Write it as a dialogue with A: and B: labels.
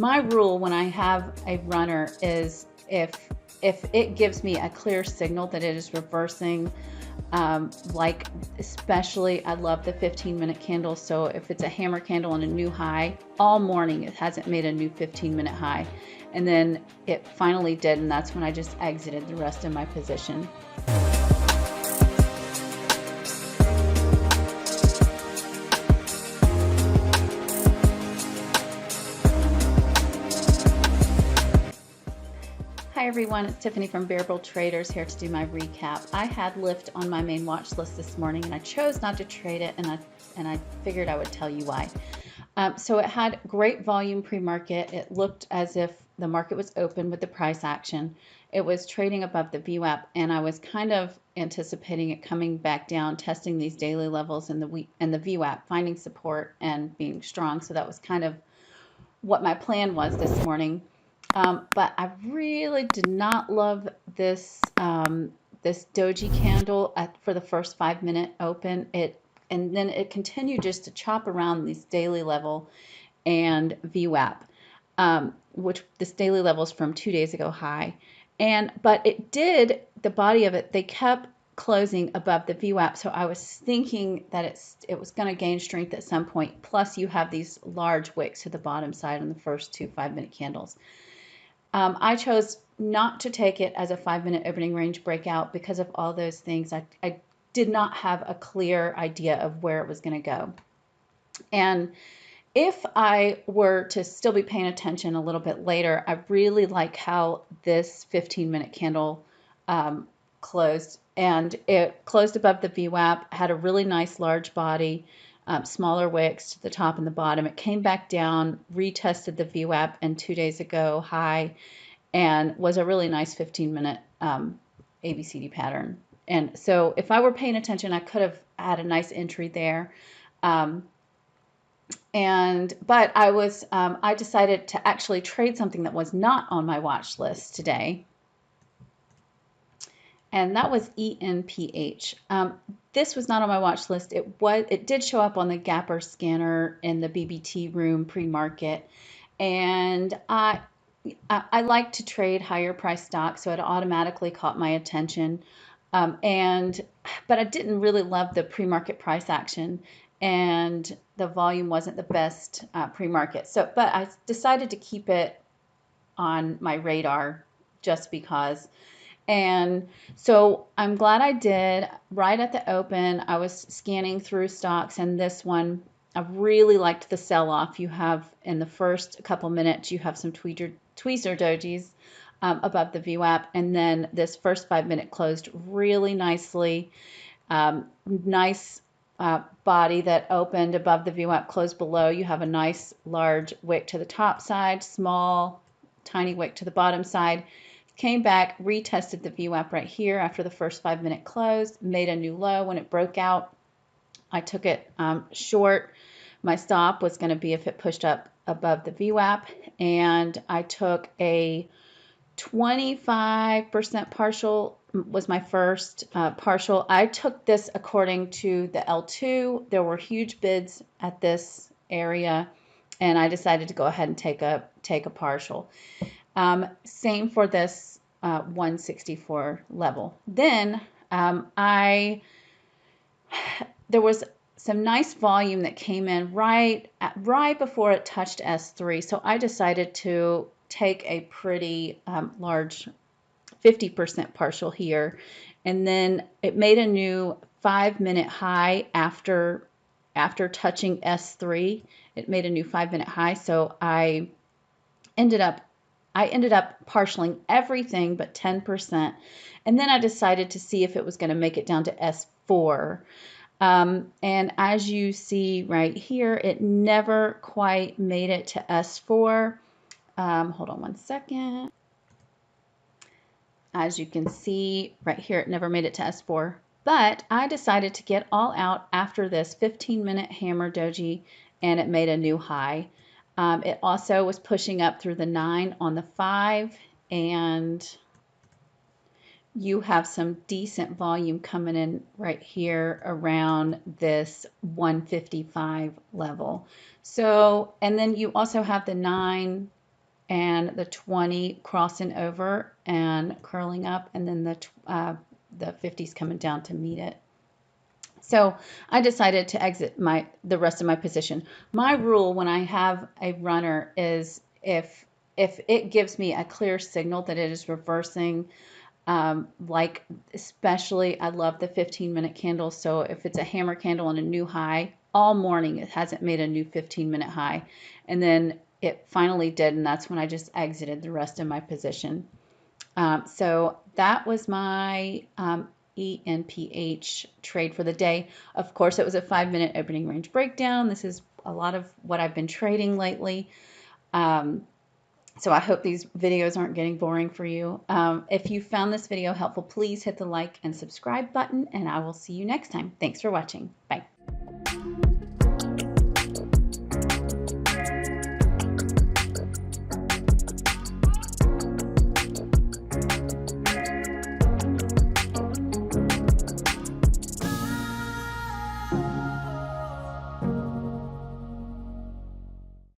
A: My rule when I have a runner is if it gives me a clear signal that it is reversing, like especially I love the 15-minute candle. So if it's a hammer candle and a new high, all morning it hasn't made a new 15-minute high. And then it finally did, and that's when I just exited the rest of my position. Hi everyone, it's Tiffany from Bearable Traders here to do my recap. I had Lyft on my main watch list this morning and I chose not to trade it, and I figured I would tell you why. So it had great volume pre-market. It looked as if the market was open with the price action. It was trading above the VWAP, and I was kind of anticipating it coming back down, testing these daily levels in the VWAP, finding support and being strong. So that was kind of what my plan was this morning. But I really did not love this this doji candle for the first 5-minute open. And then it continued just to chop around this daily level and VWAP, which this daily level is from 2 days ago high. But it did, the body of it, they kept closing above the VWAP, so I was thinking that it was going to gain strength at some point. Plus, you have these large wicks to the bottom side on the first two 5-minute candles. I chose not to take it as a 5-minute opening range breakout because of all those things. I did not have a clear idea of where it was going to go. And if I were to still be paying attention a little bit later, I really like how this 15-minute candle closed. And it closed above the VWAP, had a really nice large body, smaller wicks to the top and the bottom. It came back down, retested the VWAP and 2 days ago high, and was a really nice 15-minute ABCD pattern. And so if I were paying attention, I could have had a nice entry there. But I decided to actually trade something that was not on my watch list today, and that was ENPH. This was not on my watch list. It did show up on the Gapper scanner in the BBT room pre-market, and I like to trade higher price stocks, so it automatically caught my attention. But I didn't really love the pre-market price action, and the volume wasn't the best pre-market. But I decided to keep it on my radar just because. And so I'm glad I did. Right at the open, I was scanning through stocks, and this one, I really liked the sell-off. You have, in the first couple minutes, you have some tweezer dojis above the VWAP, and then this first 5-minute closed really nicely. Nice body that opened above the VWAP, closed below. You have a nice large wick to the top side, small, tiny wick to the bottom side. Came back, retested the VWAP right here after the first 5-minute close, made a new low. When it broke out, I took it short. My stop was going to be if it pushed up above the VWAP, and I took a 25% partial, was my first partial. I took this according to the L2. There were huge bids at this area, and I decided to go ahead and take a partial. Same for this 164 level. Then there was some nice volume that came in right before it touched S3. So I decided to take a pretty large 50% partial here. And then it made a new 5-minute high after touching S3. It made a new 5-minute high. So I ended up partialing everything but 10%. And then I decided to see if it was going to make it down to S4. And as you see right here, it never quite made it to S4. Hold on one second. As you can see right here, it never made it to S4. But I decided to get all out after this 15-minute hammer doji, and it made a new high. It also was pushing up through the 9 on the 5, and you have some decent volume coming in right here around this 155 level. So, and then you also have the 9 and the 20 crossing over and curling up, and then the 50s coming down to meet it. So I decided to exit the rest of my position. My rule when I have a runner is if it gives me a clear signal that it is reversing, like especially I love the 15-minute candles. So if it's a hammer candle and a new high, all morning it hasn't made a new 15-minute high, and then it finally did, and that's when I just exited the rest of my position. So that was my ENPH trade for the day. Of course, it was a 5-minute opening range breakdown. This is a lot of what I've been trading lately. So I hope these videos aren't getting boring for you. If you found this video helpful, please hit the like and subscribe button, and I will see you next time. Thanks for watching. Bye.